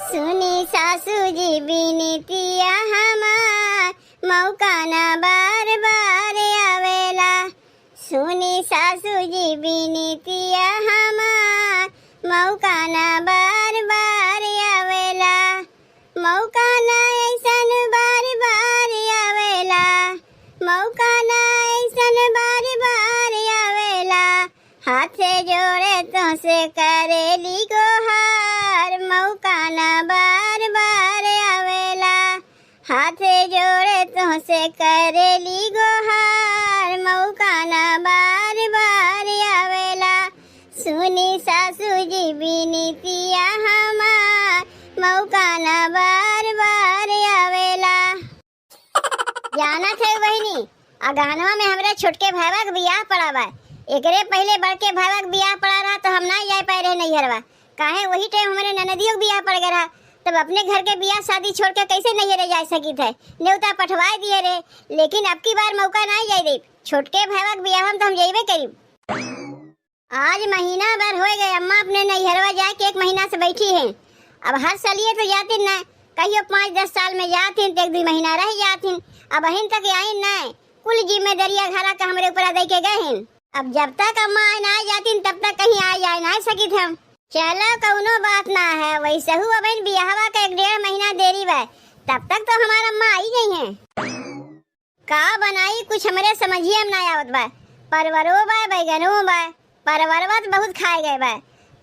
सुनी सासू जी बिनतिया हमार, मौका ना बार बार आवेला। सुनी सासू जी बिनतिया हमार, मौका ना बार बार आवेला। मौका ना ऐसन बार बार आवेला, मौका ना ऐसन बार बार आवेला। हाथ जोड़े तो से करेली गोहार, मौका ना बार बार आवेला। हाथ जोड़े तो से करेली गोहार, मौका ना बार बार आवेला। सुनी सासू जी बिनतिया हमार, मौका ना बार बार आवेला। जाना थे बहिनी, अगहनवा में हमरे छोटके भाईवा के बियाह पड़ा बा। एकरे पहले बड़के भाईवा के बियाह पड़ा रहा तो हम ना जा पाए रहे नैहरवा। काहे वही टाइम हमारे ननदियों के बियाह पड़ गया रहा, तब अपने घर के बियाह शादी छोड़ के कैसे नैहरे जा सकी थे। न्योता पठवाए दिए रे, लेकिन अब की बार मौका ना जाए दे। छोटके भाईवा के बियाह हम तो हम जाइबे करीब। आज महीना भर हो गए अम्मा अपने नैहरवा जाए के 1 महीना से बैठी हैं। अब हर सालिए तो जाती न, कहियो 5-10 साल में जाती तो 1-2 महीना रह जाती। अब अहिन तक आई न, कुल जिम्मेदारियां घरा का हमरे ऊपर दे के गए हैं। अब जब तक अम्मा ना जाती तब तक कहीं आ जाए ना सकी थे हम। चलो कौनो बात ना है, वैसे हूँ अब बियाहवा का 1-1.5 महीना देरी बा, तब तक तो हमारा अम्मा आई गई हैं। का बनाई कुछ हमरे समझिए हम ना आवत बा। परवरो बा, बैगनो बा। परवरवा तो बहुत खाए गए बा।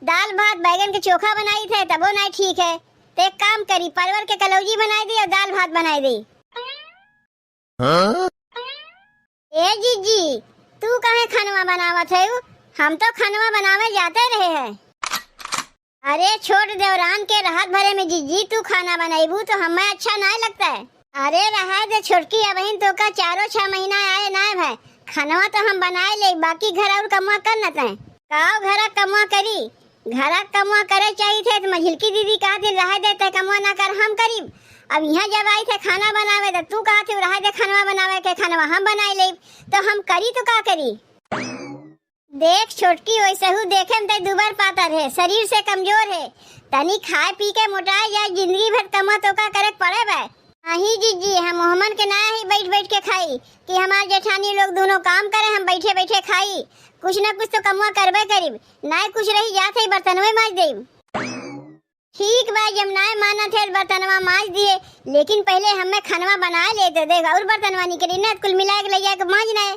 दाल भात बैगन के चोखा बनाई थे तबो नहीं ठीक है, तो एक काम करी परवर के कलौजी बनाई दी और दाल भात बनाई दी। ए जीजी, तू कहे खनवा बनावत है? हम तो खनवा बनावे जाते रहे हैं। अरे छोट देवरान के राहत भरे में जीजी तू खाना बनाईबू तो हमें अच्छा नहीं लगता है। अरे रहा दे छोटकी, अब तो का 4-6 महीना आए ना भाई। खनवा तो हम बनाए ले, बाकी घर और कमुआ कर न तय। काव घर कमुआ करी, घर कमुआ करे चाहिए थे तो मझिलकी दीदी कहा थी रह देते कमुआ ना कर हम करीब। अब यहाँ जब आई थे खाना बनावे तो तू कहा थी रह दे खनवा बनावे के, खनवा हम बनाए ले तो हम करी तो का करी। देख छोटकी, वैसे हूँ देखे में दुबर पातर है, शरीर से कमजोर है। तनी खाए पी के मोटाए जाए, जिंदगी भर कमा तो का करे पड़े बा। नहीं जीजी, हम मोहम्मन के ना ही बैठ बैठ के खाई कि हमारे जेठानी लोग दोनों काम करे, हम बैठे बैठे खाई। कुछ न कुछ तो कमुआ करबे करीब, ना कुछ रही जाते ही बर्तनवे मांज दे। ठीक बा, जब ना माना थे बर्तनवा मांज दिए, लेकिन पहले हमें खनवा बना लेते देख और बर्तनवा निकली ना कुल मिला के ले जाके मांजना है।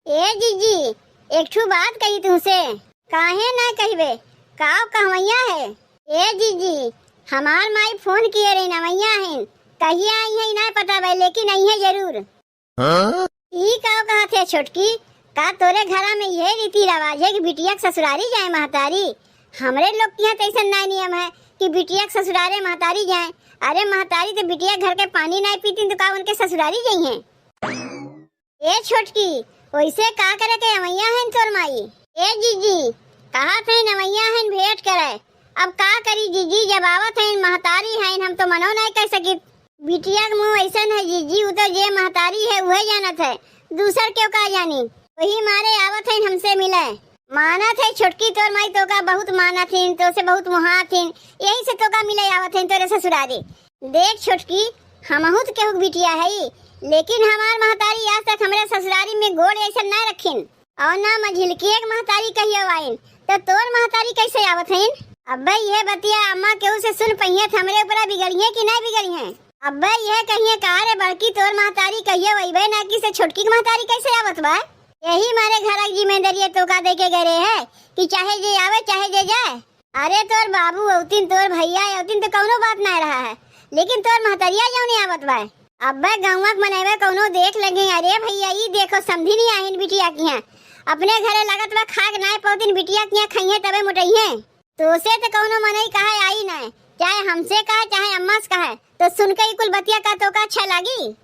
ए जीजी, एक ठू बात कही तुमसे, काहे ना कहबे, काव कहवैया है। ए जीजी, हमार माई फोन किए रही नवैया है, कहिए आई है ना पता भाई, लेकिन आई है जरूर। ई काव कहा थे छोटकी, का तोरे घरा में यह रीति रिवाज है कि बिटिया के ससुरारी जाए महतारी? हमरे लोग के यहाँ तो ऐसा ना नियम है कि बिटिया के ससुरारे महतारी जाए। अरे महतारी तो बिटिया घर के पानी नहीं पीती तो का उनके ससुरारी जाइए? ए छोटकी, वैसे का करे के नवैया है तोर माई? ए जीजी, कहा थे नवैया है भेंट करे, अब का करी जीजी, जब आवत है महतारी है हम तो मनो नहीं कह सकी। बिटिया के मुँह ऐसा है जीजी, वो तो जे महतारी है वही जानत है, दूसर क्यों का जानी। वही मारे आवत है हमसे मिले। माना थे छोटकी तोर माई तो का बहुत माना थी, तो से बहुत मुहा थी, यही से तो का मिले आवत है तोरे ससुरारी। देख छोटकी, हमहू तो केहू बिटिया है, लेकिन हमार महतारी आज तक हमारे ससुरारी में गोड़ ऐसा ना रखिन और ना मझिलकी एक महतारी कहियो आइन, तो तोर महतारी कैसे आवत है? अब्बे ये बतिया अम्मा केहू से सुन पहिए हमरे ऊपर बिगड़ी है कि नहीं बिगड़ी है? अब्बे ये कहिए कहा रे बड़की तोर महतारी कहियो वही ना कि से छोटकी की महतारी कैसे आवत बा? यही मारे घर की जिम्मेदारी तो का दे के गए है कि चाहे जे आवे चाहे जे जाए। अरे तोर बाबू औतिन तोर भैया औतिन तो कौनो बात नहीं रहा है, लेकिन तोर महतरिया जाओ नहीं आवत बा। अब्बे गौवा के मनेवे कौनो देख लगे, अरे भैया ये देखो समझी नहीं आइन बिटिया की हैं, अपने घरे लगत बा खाक ना पौतिन बिटिया की खाइए तबे मोटइए। तो से तो कौनो मनई कहे आई नहीं, चाहे हमसे कहे चाहे अम्मा से कहे, तो सुन के कुल बतिया का तो का अच्छा लगी।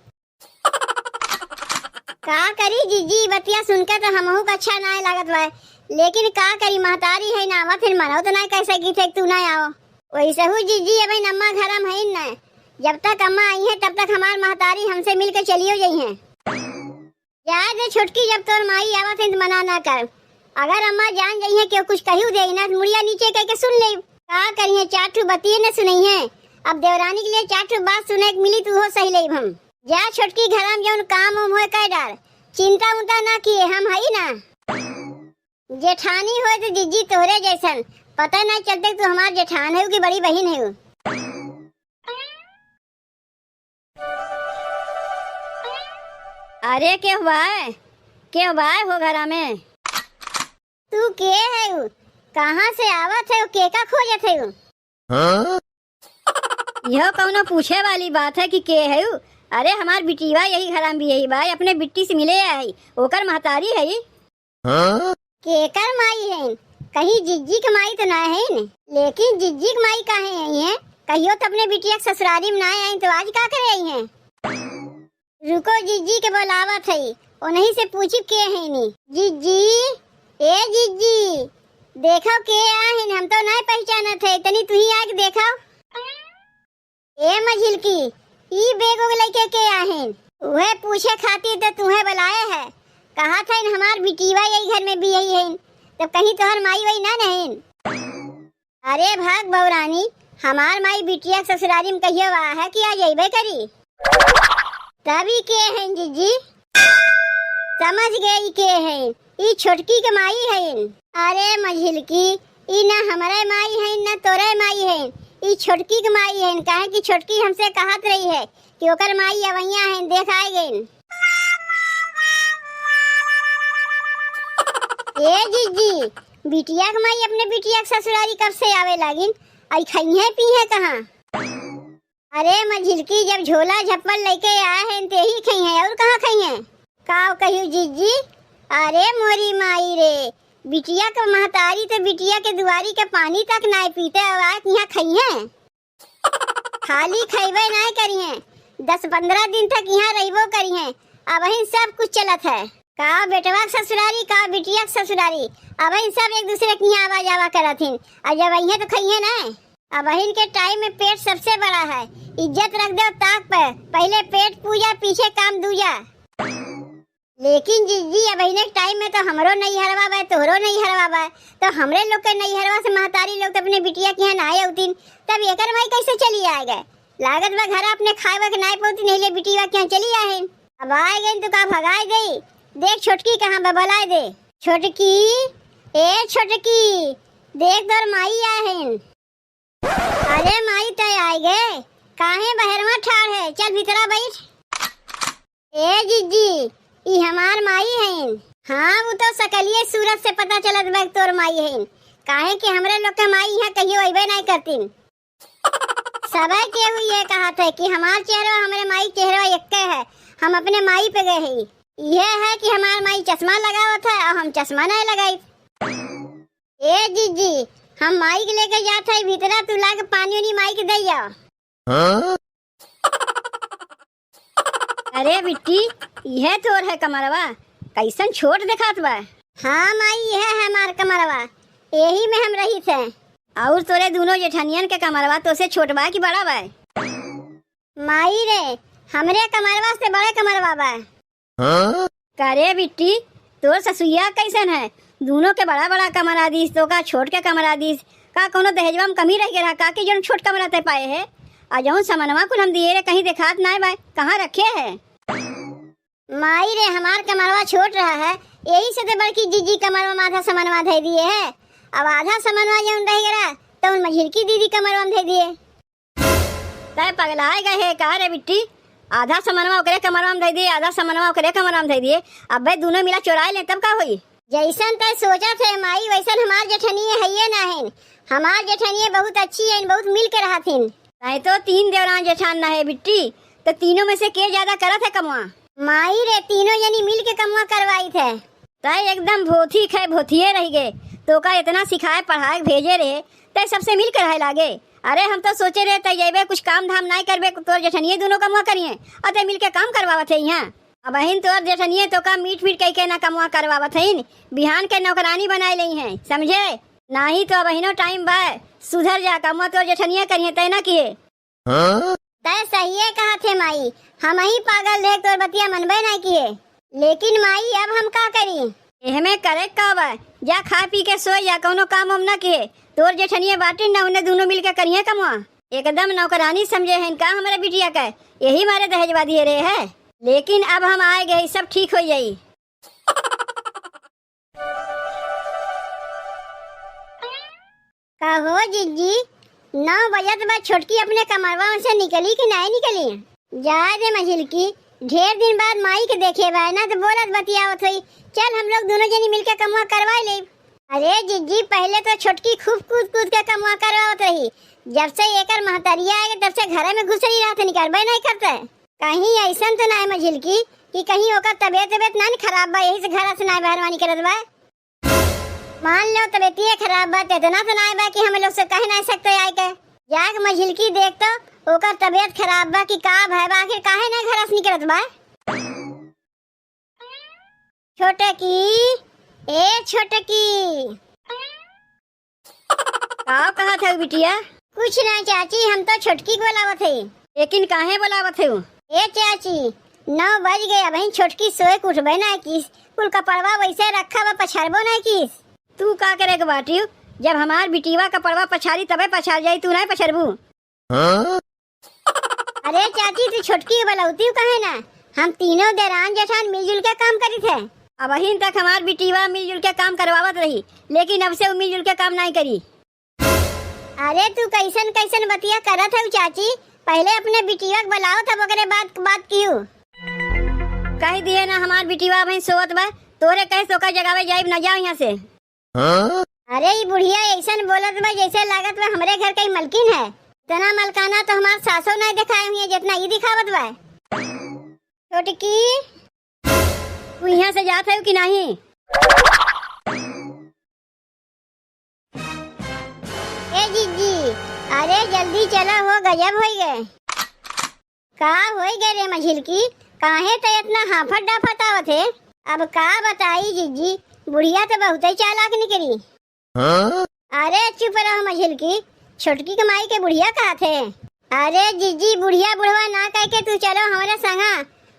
का करी जीजी, बतिया सुनकर तो हमहू का अच्छा नहीं लागत बा, लेकिन का करी महतारी है ना आवा, फिर मनो तो नहीं कह सकी थे तू ना आओ। वैसे हूँ जीजी, अब अम्मा घर में है न, जब तक अम्मा आई है तब तक हमार महतारी हमसे मिलकर चलियो गई है। जाए दे छोटकी, जब तोर माई आवत है तो मना ना कर। अगर अम्मा जान गई है कि कुछ कही दे ना, मुड़िया नीचे कह के सुन ले। का करिए, 4 ठू बतिये न सुनई है। अब देवरानी के लिए 4 ठू बात सुने के मिली तो हो सही ले हम। जा छोटकी घर में जौन काम उम होए कर डार, चिंता उंता ना किए, हम हई ना। जेठानी होए तो जीजी तोहरे जैसन, पता नहीं चलते तू हमार जेठान है कि बड़ी बहन है। अरे क्या हुआ है, क्या हुआ है हो घरा में? तू के है, कहाँ से आवत है, के का खोजत है? हाँ? यह कौनो पूछे वाली बात है कि के है? अरे हमार बिटीवा यही घर में भी यही भाई, अपने बिट्टी से मिले आई, ओकर महतारी है। हाँ? केकर माई है? कहीं जिज्जी की माई तो ना है न? लेकिन जिज्जी की माई काहे आई है? कहियो तो अपने बिटिया के ससुरारी में ना आई तो आज का करे आई है? रुको, जिज्जी के बुलावत है, उन्हीं से पूछी के है नी। जिज्जी, ए जिज्जी, देखो के आहिन, हम तो नहीं पहचानत है, तनी तू ही आके देखो। ए मझिल की, ई बेगो लेके के आहिन? वह पूछे खातिर तो तुम्हें बुलाए है, कहा था इन हमार बिटीवा यही घर में भी यही है, तब कहीं तोहर माई वही ना नहीं? अरे भाग बौरानी, हमार माई बिटिया ससुरारी में कहियो आ है कि आज अबे करी। तभी के हैं जीजी? समझ गई के हैं, ई छोटकी के माई है। अरे मझिल की, ई ना हमारे माई है ना तोरे माई है, ई छोटकी के माई है। काहे कि छोटकी हमसे कहत रही है कि ओकर माई अवैया है, देख आए गई। ए जीजी, बिटिया के माई अपने बिटिया के ससुरारी कब से आवे लागिन? आई खई है पी है कहाँ? अरे मझिलकी, जब झोला झप्पल लेके आए हैं ते ही खई है, और कहाँ खई है? काव कहियो जीजी? अरे मोरी माई रे, बिटिया के महतारी तो बिटिया के दुआरी के पानी तक नहीं पीते, अब यहाँ खई है? खाली खईबे नहीं करी है, 10-15 दिन तक यहाँ रहिबो करी है। अब ही सब कुछ चलत है, का बेटवा के ससुरारी, का बिटिया के ससुरारी, अब ही सब एक दूसरे की आवा जावा करथिन। और जब अइहे तो खइहे ना। अब बहन के टाइम में पेट सबसे बड़ा है, इज्जत रख दो ताक पे, पहले पेट पूजा पीछे काम दूजा। लेकिन जीजी, अब बहन के टाइम में तो हमरो नहीं हरवा बा, तोहरो नहीं हरवा बा, तो हमरे लोग के नहीं हरवा से महतारी लोग तो अपने बिटिया के यहाँ नहाए उतिन, तब एकर माई कैसे चली आएगा? लागत बा घर अपने खाए के नहीं पौती, नहीं ले बिटिया के यहाँ चली आए। अब आए गई तो का भगाए गई? देख छोटकी कहाँ बबलाए दे। छोटकी, ए छोटकी, देख तोर माई आए हैं। अरे माई तय आए गए, काहे बहरवा ठाड़ है, चल भीतरा बैठ। ए जीजी, ई हमार माई है। हाँ, वो तो सकलिए सूरत से पता चलत बा तोर माई है, काहे कि हमरे लोग के माई यहाँ कहियो अइबे नहीं करतीन। सबे केहू ये कहा था कि हमार चेहरा हमारे माई चेहरा एक है, हम अपने माई पे गए हैं। यह है कि हमार माई चश्मा लगावत है और हम चश्मा नहीं लगाई। ए जीजी, हम माई के लेके जाते हैं भीतरा, तू ला के पानी उनी माई के दे जाओ। हाँ? अरे बिट्टी, यह तोर है कमरवा, कैसन छोट दिखात बा। हाँ माई, यह है हमार कमरवा, यही में हम रही थे। और तोरे दोनों जेठनियन के कमरवा तो से छोट बा कि बड़ा बा? माई रे, हमरे कमरवा से बड़े कमरवा बा। हाँ? करे बिट्टी, तोर ससुइया कैसन है? दोनों के बड़ा बड़ा कमरा दीस, तो का छोट के कमरा दीस, का कोनो दहेजवा में कमी रह गया का कि जो छोट कमरा ते पाए है? आ जौन समनवा कुल हम दिए रे कहीं दिखात ना बा, कहाँ रखे है? माई रे, हमार कमरवा छोट रहा है, यही से तो बड़की जीजी कमरवा आधा समनवा दे दिए है। अब आधा समनवा जौन रह गया तो उन मझिलकी दीदी कमरवा दे दिए। तय पगलाए गए है का रे बिट्टी? आधा समनवा ओकरे कमरवा दे दिए, आधा समनवा ओकरे कमरवा दे दिए, अब भाई दोनों मिला चुराए ले तब का होई? जैसन तय सोचा थे माई, वैसन हमार जेठनिए है ना है। हमार जेठनिए बहुत अच्छी है, बहुत मिल के रहा थी। नहीं तो 3 देवरान जेठान ना है बिट्टी, तो तीनों में से के ज्यादा करत है कमवा? माई रे, तीनों जनी मिल के कमवा करवाई थे। तय एकदम भोथी खे भोथिए रह गए, तो का इतना सिखाए पढ़ाए भेजे रहे, तय सबसे मिल कर रहे लागे। अरे हम तो सोचे रहे तय जेबे कुछ काम धाम नहीं करबे, तो जेठनिए दोनों कमवा करिए और तय मिल के काम करवावत है यहाँ। अब बहन तोर जेठनिए तो का मीट कह के ना कमवा करवावत है, बिहान के नौकरानी बनाए ली है, समझे? नहीं तो बहनों टाइम बा, सुधर जा, कमवा तोर जेठनिए करिए तय ना किए। तय सही कहा थे माई, हम ही पागल देख तोर बतिया मनबे नहीं किए। लेकिन माई, अब हम का करी? एहमे करे का बा, जा खा पी के सो, या कोनो काम हम ना किए, तोर जेठनिया बाटी न उन्हें दोनों मिलकर करिए कमवा। एकदम नौकरानी समझे हैं इनका हमारे बिटिया का, यही मारे दहेजवा दिए रहे है। लेकिन अब हम आए गए, सब ठीक हो जाई। कहो जीजी 9 बजत बाद छोटकी अपने कमरवा से निकली कि नहीं निकली? जा दे मझिल की, ढेर दिन बाद माई के देखे बा ना तो बोलत बतियावत हुई। चल हम लोग दोनों जनी मिलकर कमवा करवा ले। अरे जीजी पहले तो छोटकी खूब कूद कूद के कमवा करवावत रही, जब से एकर महतरिया आए तब से घर में घुसरी रहते, निकलबे नहीं करते। कहीं ऐसा तो नहीं मझिल की कि कहीं ओकर तबियत ना खराब बा, यही से घर से नहीं बहरवानी करत बा। मान लो तबियत खराब बा इतना तो नहीं बा कि हम लोग से कह नहीं सकते आए के। जाग मझिल की देख तो ओकर तबियत खराब बा कि का भाई बा, आखिर काहे नहीं घर से निकलत बा। छोटे की ए छोटे की का कहा था बिटिया? कुछ नहीं चाची, हम तो छोटकी को बुलावत है। लेकिन काहे बुलावत है? ए चाची 9 बज गए, अब छोटकी सोए के उठबे नहीं किस, कुल कपड़वा वैसे रखा बा, पछाड़बो नहीं किस। तू का करे के बाटी? जब हमार बिटिवा का पड़वा पछाड़ी तबे पछाड़ जाई, तू नहीं पछाड़बू? अरे चाची तू छोटकी को बुलाउती कहे ना, हम तीनों देरान जेठान मिलजुल के काम करी थे। अब अहिन तक हमार बिटिवा मिलजुल के काम करवावत रही, लेकिन अब से वो मिलजुल के काम नहीं करी। अरे तू कैसन कैसन बतिया करत है चाची, पहले अपने बिटिवा को बुलाओ तब ओकरे बात क्यों कह दिए ना हमार बिटिवा भाई सोवत बा, तोरे कहे सोका जगावे जाइब न जाओ यहाँ से। अरे ये बुढ़िया ऐसा बोलत बा जैसे लागत बा हमरे घर का मलकिन है। इतना मलकाना तो हमार सासों नहीं दिखाए हुई जितना ये दिखावत बा। छोटकी तू यहाँ से जात है कि नहीं? ए जीजी अरे जल्दी चलो, हो गजब हो गए। का हो गए रे मझिल की, काहे तो इतना हाफत डाफत आवत है? अब का बताई जीजी, बुढ़िया तो बहुत ही चालाक निकली। अरे चुप रहो मझिल की, छोटकी कमाई के बुढ़िया कहा थे? अरे जीजी बुढ़िया बुढ़वा ना कह के तू चलो हमारे संगा,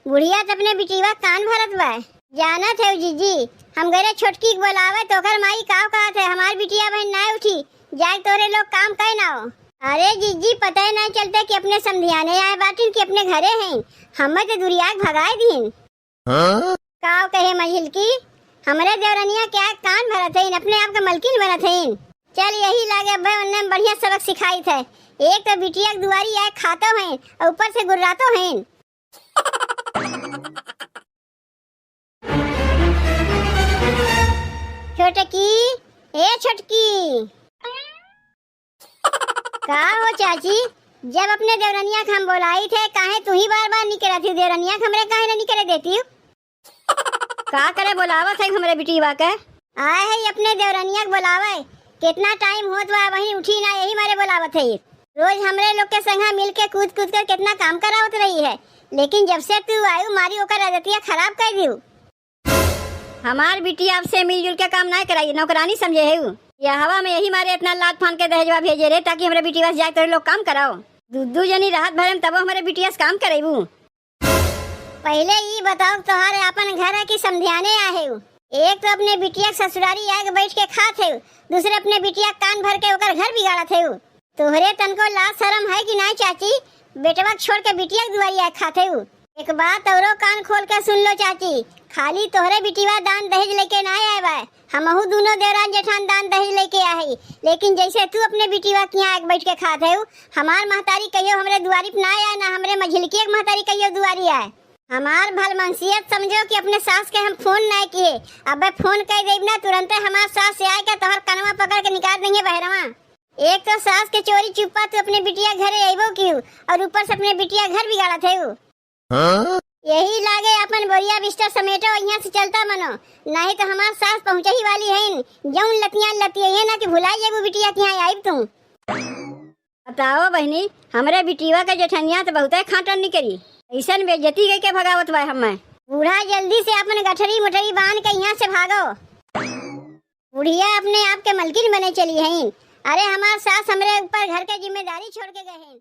बुढ़िया तो अपने बिटिवा कान भरत बा। जाना थे जीजी, हम गए छोटकी को बोलावे तो कर माई का कहा थे हमारी बिटिया बहन ना उठी, जाए तोरे लोग काम कहे ना हो। अरे जीजी पता ही नहीं चलते कि अपने समधियाने आए बाटिन कि अपने घरे हैं, हमें तो दुरिया भगाए दीन। का कहे मझिल की, हमारे देवरनिया क्या कान भरत है, अपने आप का मलकिन बनत है। चल यही लागे भाई उन्हें बढ़िया सबक सिखाई थे। एक तो बिटिया दुआरी आए खातो हैं और ऊपर से गुर्रातो हैं। छोटकी ए छोटकी का हो चाची, जब अपने देवरनिया को हम बोलाई थे काहे तू ही बार बार निकला थी, देवरनिया हमरे काहे ना निकले देती? का करे बुलावत है हमरे बिटिवा के? आए है अपने देवरनिया को बुलावे, कितना टाइम होत बा वही उठी ना, यही मारे बुलावत है। रोज हमरे लोग के संग मिल के कूद कूद कर कितना काम करावत रही है, लेकिन जब से तू आयु मारी ओकर आदतिया खराब कर दियो। हमार बिटिया अब से मिलजुल के काम नहीं कराई, नौकरानी समझे है। या हवा में यही मारे इतना लाद फान के दहेजवा भेजे रहे ताकि हमारे बिटिया से जाए तो लोग काम कराओ। दू जनी रात भर तब हमारे बिटिया से काम करेबू। पहले ये बताओ तुम्हारे अपन घर की समझाने आए, एक तो अपने बिटिया ससुरारी आगे बैठ के खात है, दूसरे अपने बिटिया कान भर के ओकर घर बिगाड़त है। तोहरे तन को लाज शरम है कि नहीं चाची, बेटवा छोड़ के बिटिया दुआरी आए खाते हो। एक बात औरो कान खोल के सुन लो चाची, खाली तोहरे बिटिवा दान दहेज लेके नहीं आए बा, हमहू दोनों देवरान जेठान दान दहेज लेके आए। लेकिन जैसे तू अपने बिटिवा के यहाँ बैठ के खाते हो, हमार महतारी कहियो हमरे दुआरी पे ना आए, ना हमरे मझिलकी एक महतारी कहियो दुआरी आए। हमार भलमनसियत समझो कि अपने सास के हम फोन नहीं किए, अब फोन कर देब ना तुरंत हमार सास से आएगा तोहर कनवा पकड़ के निकाल देंगे बहरवा। एक तो सास के चोरी चुप्पा तू अपने बिटिया घरे आइबो क्यों, और ऊपर से अपने बिटिया घर बिगाड़ा थे। यही लागे अपन बोरिया बिस्तर समेटो यहाँ से चलता मनो, नहीं तो हमार सास पहुँचे ही वाली है। जौन लतियां लतिया है ना कि भुलाई जाबू बिटिया के यहाँ आइब तुम। बताओ बहनी, हमरे बिटिया का जेठनिया तो बहुत खाटन नहीं करी, ऐसा बेइज्जती करके भगावत बा। हमें बूढ़ा जल्दी से अपन गठरी मुठरी बांध के यहाँ से भागो, बुढ़िया अपने आप के मलकिन बने चली है। अरे हमार सास हमरे ऊपर घर के जिम्मेदारी छोड़ के गए हैं।